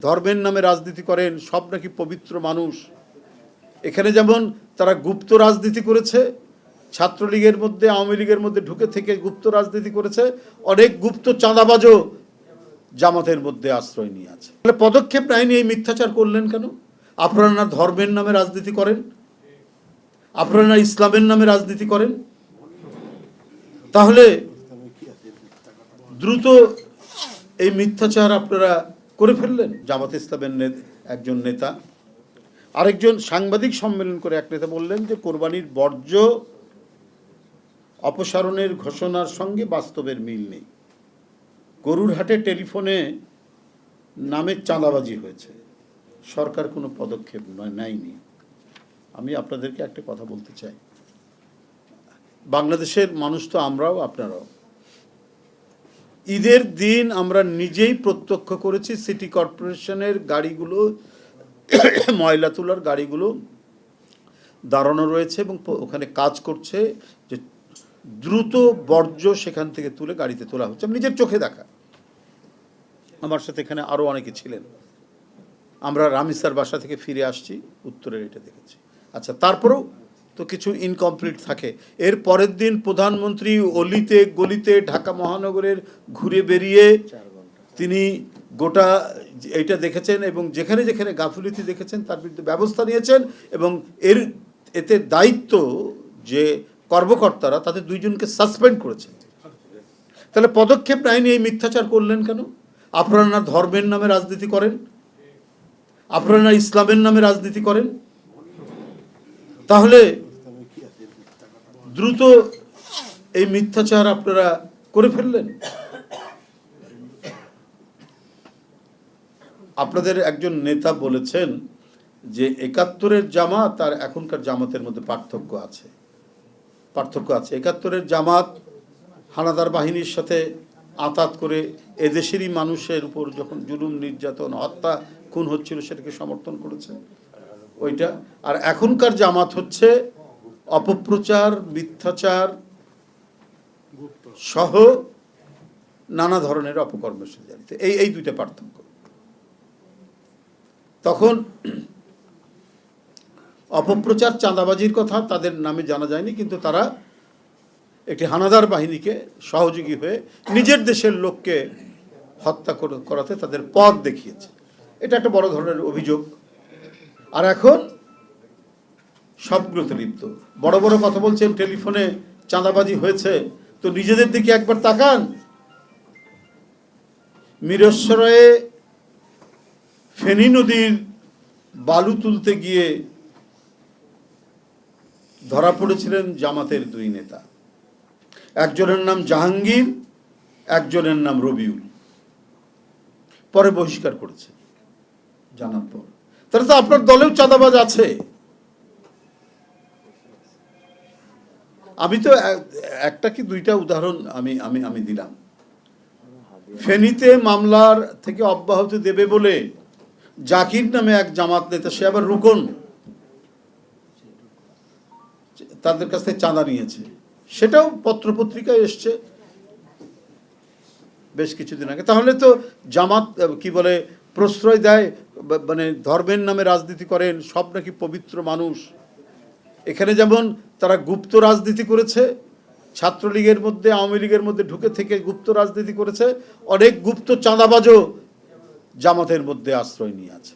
ধর্মের নামে রাজনীতি করেন, সব নাকি পবিত্র মানুষ। এখানে যেমন তারা গুপ্ত রাজনীতি করেছে, ছাত্রলীগের মধ্যে আওয়ামী লীগের মধ্যে ঢুকে থেকে গুপ্ত রাজনীতি করেছে, অনেক গুপ্ত চাঁদাবাজও জামাতের মধ্যে আশ্রয় নিয়ে আছে। তাহলে পদক্ষেপ নেয়নি, এই মিথ্যাচার করলেন কেন? আপনারা না ধর্মের নামে রাজনীতি করেন, আপনারা না ইসলামের নামে রাজনীতি করেন, তাহলে দ্রুত এই মিথ্যাচার আপনারা করে ফেললেন। জামাত ইসলামের একজন নেতা আরেকজন সাংবাদিক সম্মেলন করে এক নেতা বললেন যে কোরবানির বর্জ্য অপসারণের ঘোষণার সঙ্গে বাস্তবের মিল নেই। গরুর হাটে টেলিফোনে নামে চাঁদাবাজি হয়েছে, সরকার কোনো পদক্ষেপ নেয়নি। আমি আপনাদেরকে একটা কথা বলতে চাই, বাংলাদেশের মানুষ তো আমরাও আপনারাও। ঈদের দিন আমরা নিজেই প্রত্যক্ষ করেছি সিটি কর্পোরেশনের গাড়িগুলো, ময়লা তোলার গাড়িগুলো দাঁড়ানো রয়েছে এবং ওখানে কাজ করছে, যে দ্রুত বর্জ্য সেখান থেকে তুলে গাড়িতে তোলা হচ্ছে। আমি নিজের চোখে দেখা, আমার সাথে এখানে আরও অনেকে ছিলেন। আমরা রামিসার বাসা থেকে ফিরে আসছি, উত্তরের এটা দেখেছি। আচ্ছা, তারপরেও তো কিছু ইনকমপ্লিট থাকে। এর পরের দিন প্রধানমন্ত্রী অলিতে গলিতে ঢাকা মহানগরের ঘুরে বেরিয়ে তিনি গোটা এইটা দেখেছেন এবং যেখানে যেখানে গাফিলতি দেখেছেন তার বিরুদ্ধে ব্যবস্থা নিয়েছেন এবং এতে দায়িত্ব যে কর্মকর্তারা তাদের দুইজনকে সাসপেন্ড করেছেন। তাহলে পদক্ষেপ নেয়নি, এই মিথ্যাচার করলেন কেন? আপনারা না ধর্মের নামে রাজনীতি করেন, আপনারা না ইসলামের নামে রাজনীতি করেন, তাহলে দ্রুত এই মিথ্যাচার আপনারা করে ফেললেন। আপনাদের একজন নেতা বলেছেন যে ৭১-এর জামাত আর এখনকার জামাতের মধ্যে পার্থক্য আছে। ৭১-এর জামাত হানাদার বাহিনীর সাথে আঁতাত করে এদেশেরই মানুষের উপর যখন জুলুম নির্যাতন হত্যা খুন হচ্ছিল সেটাকে সমর্থন করেছে ওইটা। আর এখনকার জামাত হচ্ছে অপপ্রচার, মিথ্যাচার সহ নানা ধরনের অপকর্মের সাথে জড়িত। এই দুইটা পার্থক্য। তখন অপপ্রচার, চাঁদাবাজির কথা তাদের নামে জানা যায়নি, কিন্তু তারা একটি হানাদার বাহিনীকে সহযোগী হয়ে নিজের দেশের লোককে হত্যা করাতে তাদের পথ দেখিয়েছে। এটা একটা বড় ধরনের অভিযোগ। আর এখন সবগুলোতে লিপ্ত, বড় বড় কথা বলছেন, টেলিফোনে চাঁদাবাজি হয়েছে, তো নিজেদের দিকে একবার তাকান। মিরসরায়ে ফেনী নদীর বালু তুলতে গিয়ে ধরা পড়েছিলেন জামাতের দুই নেতা, একজনের নাম জাহাঙ্গীর, একজনের নাম রবিউল। পরে বহিষ্কার করেছে জানার পর। তাহলে তো আপনার দলেও চাঁদাবাজ আছে। আমি তো একটা কি দুইটা উদাহরণ আমি দিলাম। ফেনীতে মামলার থেকে অব্যাহতি দেবে বলে জাকির নামে এক জামাত নেতা, সে আবার রুকন, তাদের কাছ থেকে চাঁদা নিয়েছে, সেটাও পত্রপত্রিকায় এসছে বেশ কিছুদিন আগে। তাহলে তো জামাত কি বলে প্রশ্রয় দেয়, মানে ধর্মের নামে রাজনীতি করেন, সব নাকি পবিত্র মানুষ। এখানে যেমন তারা গুপ্ত রাজনীতি করেছে, ছাত্রলীগের মধ্যে আওয়ামী লীগের মধ্যে ঢুকে থেকে গুপ্ত রাজনীতি করেছে, অনেক গুপ্ত চাঁদাবাজও জামাতের মধ্যে আশ্রয় নিয়ে আছে।